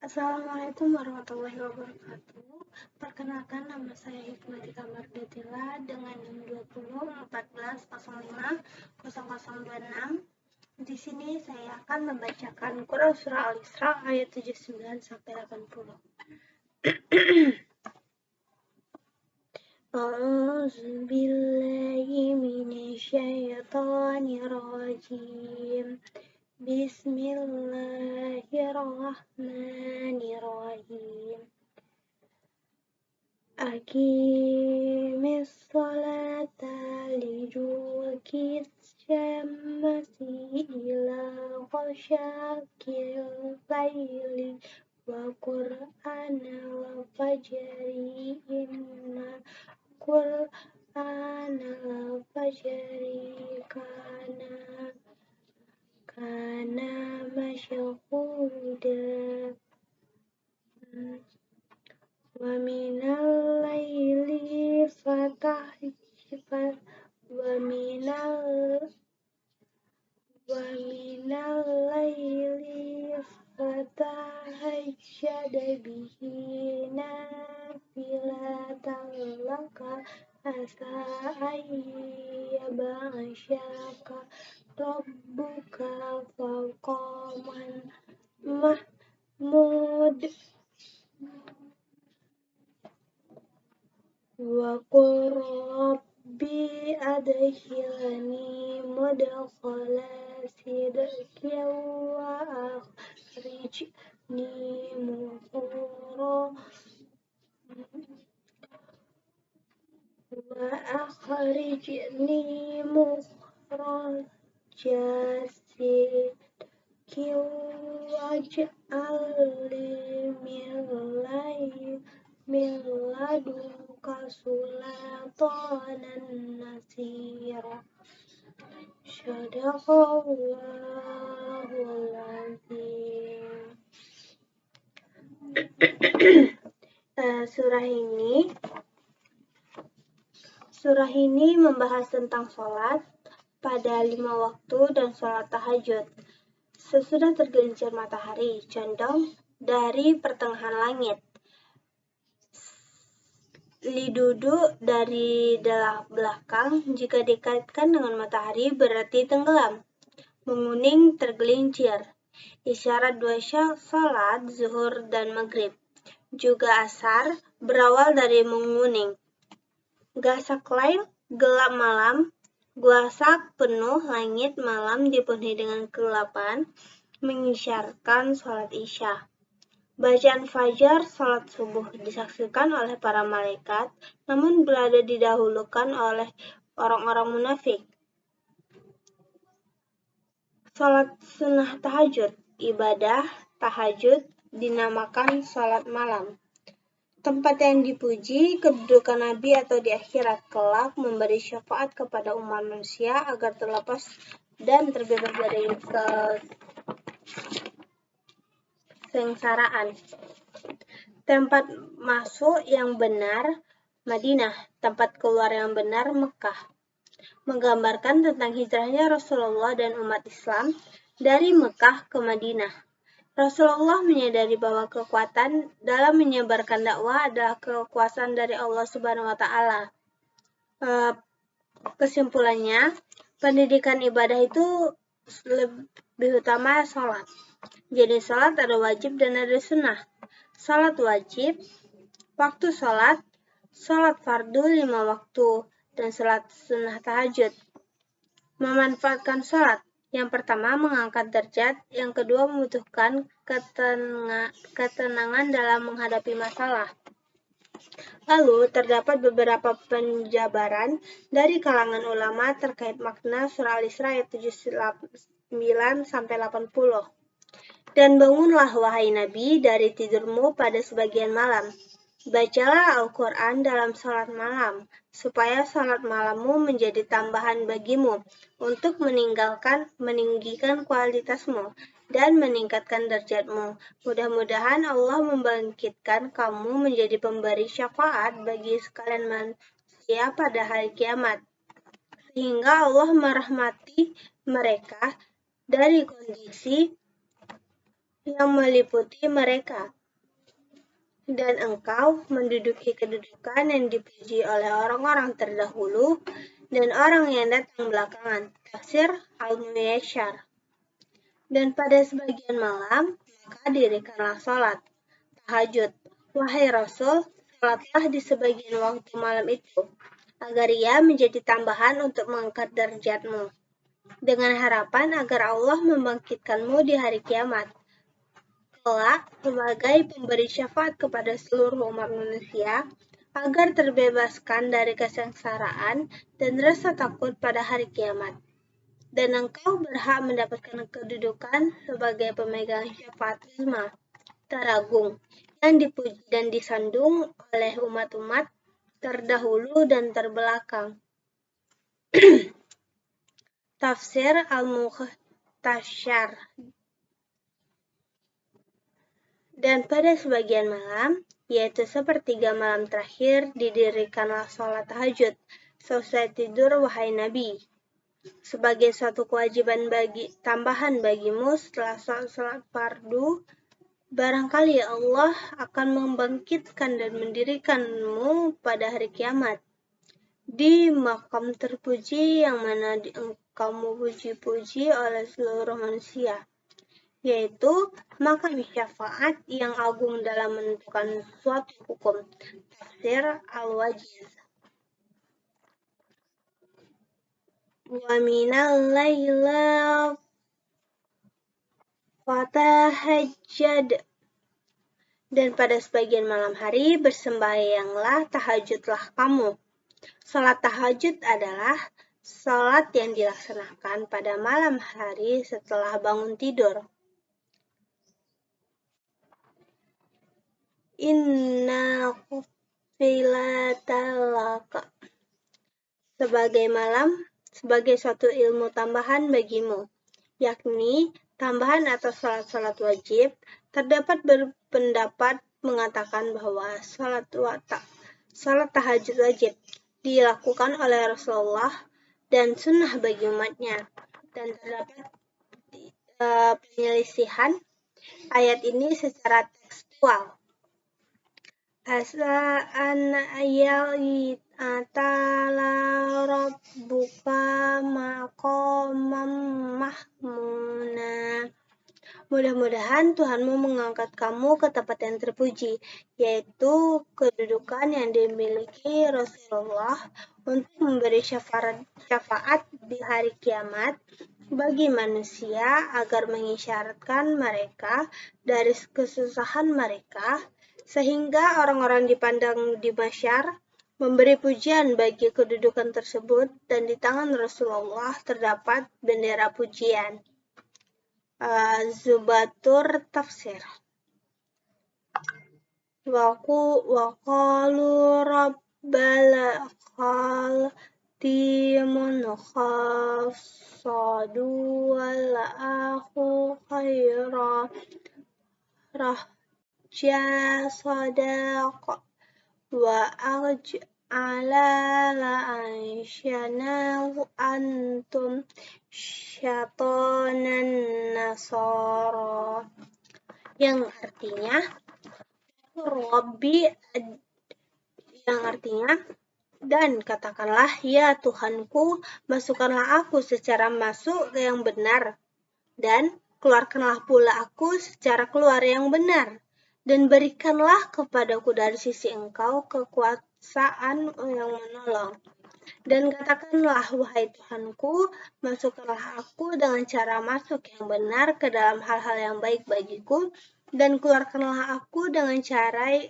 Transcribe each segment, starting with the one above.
Assalamualaikum warahmatullahi wabarakatuh. Perkenalkan, nama saya Hikmatika Mardatila dengan NIM 2014145026. Di sini saya akan membacakan Quran Surah Al-Isra ayat 79 sampai 80. A'udzu billahi minasyaitonir rajim. Bismillahirrahmanirrahim. Aqimis sholata liduluki syamsi ila ghasaqil laili wa qur'anal fajri inna qur'anal fajri kana masyhuda wa minal laili fatahajjad bihi nafilatan laka asa ayyab'asyaka rabbuka faqaman mahmud wa qur rabbi adkhilni mudkhala sidqin wa akhrijni mukhraja sidqin waj'al min ladunka sultanan nasira. Shadaqallahul azim. Surah ini membahas tentang sholat pada 5 waktu dan sholat tahajud. Sesudah tergelincir matahari condong dari pertengahan langit, liduduk dari belakang. Jika dikaitkan dengan matahari berarti tenggelam. Menguning tergelincir, isyarat dua sholat zuhur dan maghrib. Juga asar berawal dari menguning. Gasak lail, gelap malam. Guasak penuh langit, malam dipenuhi dengan kegelapan, mengisyarkan sholat isya. Bacaan fajar, sholat subuh disaksikan oleh para malaikat, namun berada didahulukan oleh orang-orang munafik. Sholat sunnah tahajud, ibadah tahajud dinamakan sholat malam. Tempat yang dipuji, kedudukan Nabi atau di akhirat kelak memberi syafaat kepada umat manusia agar terlepas dan terbebas dari kesengsaraan. Tempat masuk yang benar, Madinah. Tempat keluar yang benar, Mekah. Menggambarkan tentang hijrahnya Rasulullah dan umat Islam dari Mekah ke Madinah. Rasulullah menyadari bahwa kekuatan dalam menyebarkan dakwah adalah kekuasaan dari Allah Subhanahu wa Ta'ala. Kesimpulannya, pendidikan ibadah itu lebih utama sholat. Jadi sholat ada wajib dan ada sunnah. Sholat wajib, waktu sholat fardu 5 waktu, dan sholat sunnah tahajud. Memanfaatkan sholat. Yang pertama, mengangkat derajat. Yang kedua, membutuhkan ketenangan dalam menghadapi masalah. Lalu, terdapat beberapa penjabaran dari kalangan ulama terkait makna surah Al-Isra ayat 79-80. Dan bangunlah wahai Nabi dari tidurmu pada sebagian malam. Bacalah Al-Quran dalam salat malam, supaya salat malammu menjadi tambahan bagimu untuk meninggikan kualitasmu dan meningkatkan derajatmu. Mudah-mudahan Allah membangkitkan kamu menjadi pemberi syafaat bagi sekalian manusia pada hari kiamat, sehingga Allah merahmati mereka dari kondisi yang meliputi mereka. Dan engkau menduduki kedudukan yang dipuji oleh orang-orang terdahulu dan orang yang datang belakangan. Tafsir Al-Muyassar. Dan pada sebagian malam, maka dirikanlah sholat tahajud. Wahai Rasul, sholatlah di sebagian waktu malam itu, agar ia menjadi tambahan untuk mengangkat derajatmu, dengan harapan agar Allah membangkitkanmu di hari kiamat kelak sebagai pemberi syafaat kepada seluruh umat manusia, agar terbebaskan dari kesengsaraan dan rasa takut pada hari kiamat. Dan engkau berhak mendapatkan kedudukan sebagai pemegang syafaat uzma, teragung, yang dipuji dan disandung oleh umat-umat terdahulu dan terbelakang. Tafsir Al-Mukhtasar. Dan pada sebagian malam, yaitu sepertiga malam terakhir, didirikanlah sholat tahajud, selesai tidur wahai Nabi, sebagai suatu kewajiban tambahan bagimu setelah sholat fardu. Barangkali Allah akan membangkitkan dan mendirikanmu pada hari kiamat di makam terpuji yang mana engkau memuji-puji oleh seluruh manusia, yaitu makam syafaat yang agung dalam menentukan suatu hukum. Tafsir Al-Wajiz. Wa minal laila fatahajjad. Dan pada sebagian malam hari bersembahyanglah, tahajudlah kamu. Salat tahajud adalah salat yang dilaksanakan pada malam hari setelah bangun tidur. Inna filatalaka. Sebagai suatu ilmu tambahan bagimu, yakni tambahan atas salat-salat wajib. Terdapat berpendapat mengatakan bahwa salat tahajud wajib dilakukan oleh Rasulullah dan sunnah bagi umatnya. Dan terdapat penyelisihan ayat ini secara tekstual. Asa an atala rabbuka maqamam mahmuna. Mudah-mudahan Tuhanmu mengangkat kamu ke tempat yang terpuji, yaitu kedudukan yang dimiliki Rasulullah untuk memberi syafaat di hari kiamat bagi manusia, agar mengisyaratkan mereka dari kesusahan mereka, sehingga orang-orang dipandang di mahsyar memberi pujian bagi kedudukan tersebut, dan di tangan Rasulullah terdapat bendera pujian. Zubatur Tafsir. Waqalu rabbal khatimun khassadu wal akhu khaira rahja sadaq wa ala la'ansyana antum syatonan nasara, yang artinya dan katakanlah, ya Tuhanku, masukkanlah aku secara masuk yang benar, dan keluarkanlah pula aku secara keluar yang benar, dan berikanlah kepadaku dari sisi Engkau kekuasaan yang menolong. Dan katakanlah, wahai Tuhanku, masukkanlah aku dengan cara masuk yang benar ke dalam hal-hal yang baik bagiku, dan keluarkanlah aku dengan cara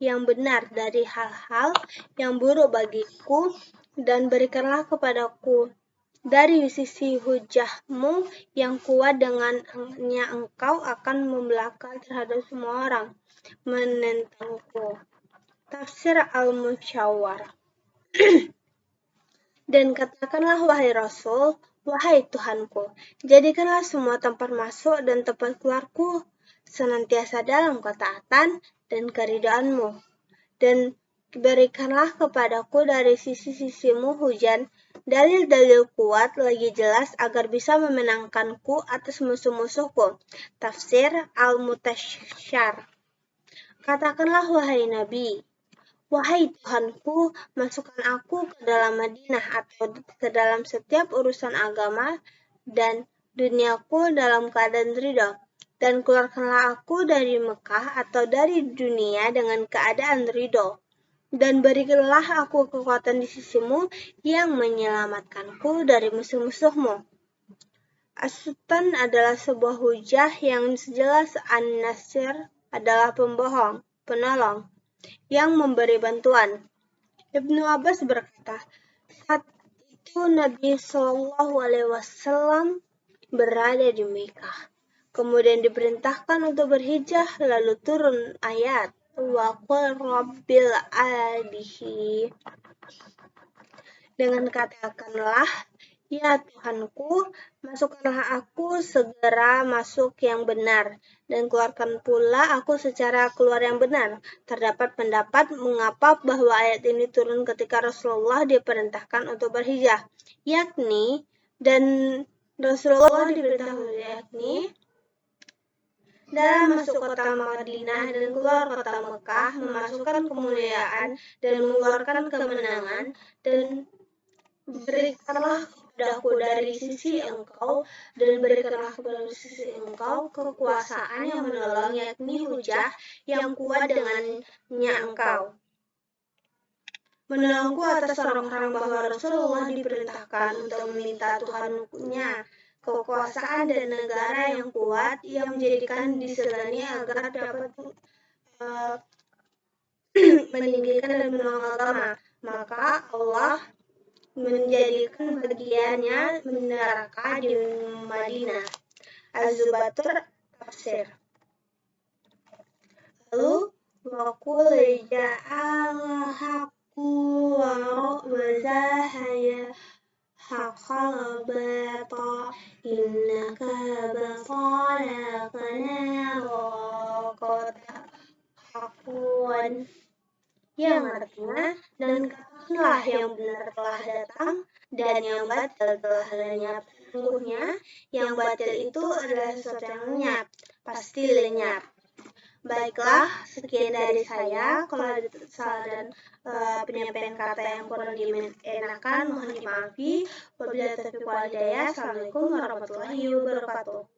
yang benar dari hal-hal yang buruk bagiku, dan berikanlah kepadaku dari sisi hujahmu yang kuat, dengannya engkau akan membelaka terhadap semua orang menentangku. Tafsir Al-Musyawwar. Dan katakanlah, wahai Rasul, wahai Tuhanku, jadikanlah semua tempat masuk dan tempat keluarku senantiasa dalam ketaatan dan keridhaan-Mu, dan Berikanlah kepadaku dari sisi-sisimu hujan, dalil-dalil kuat lagi jelas agar bisa memenangkanku atas musuh-musuhku. Tafsir Al-Mutasyar. Katakanlah wahai Nabi, wahai Tuhanku, masukkan aku ke dalam Madinah atau ke dalam setiap urusan agama dan duniaku dalam keadaan ridho. Dan keluarkanlah aku dari Mekah atau dari dunia dengan keadaan ridho. Dan berikanlah aku kekuatan di sisimu yang menyelamatkanku dari musuh-musuhmu. As-Sultan adalah sebuah hujah yang sejelas An-Nasir adalah pembohong, penolong, yang memberi bantuan. Ibnu Abbas berkata, saat itu Nabi SAW berada di Mekah. Kemudian diperintahkan untuk berhijrah, lalu turun ayat wa qul rabbil adihi. Dengan katakanlah, ya Tuhanku, masukkanlah aku segera masuk yang benar, dan keluarkan pula aku secara keluar yang benar. Terdapat pendapat mengapa bahwa ayat ini turun ketika Rasulullah diperintahkan untuk berhijrah, yakni dalam masuk kota Madinah dan keluar kota Mekah, memasukkan kemuliaan dan mengeluarkan kemenangan, dan berikanlah kepadaku dari sisi engkau, dan berikanlah kepada sisi engkau kekuasaan yang menolong, yakni hujah yang kuat dengannya engkau. Menolongku atas orang-orang bahwa Rasulullah diperintahkan untuk meminta Tuhannya kekuasaan dan negara yang kuat yang menjadikan disegani agar dapat meninggikan dan menolong agama. Maka Allah menjadikan bagiannya neraka di Madinah. Az-Zubatur Tafsir. Lalu waqul ja'al haqqu wa zahaya haqqal bata innaka batala qanara haqqan, yang artinya, dan katakanlah yang benar telah datang dan yang batil telah lenyap. Sungguhnya yang batil itu adalah sesuatu yang lenyap, pasti lenyap. Baiklah, sekian dari saya. Kalau ada salah dan penyampaian kata yang kurang dienakan, mohon dimaafkan. Wabillahi taufiq wal hidayah. Assalamualaikum warahmatullahi wabarakatuh.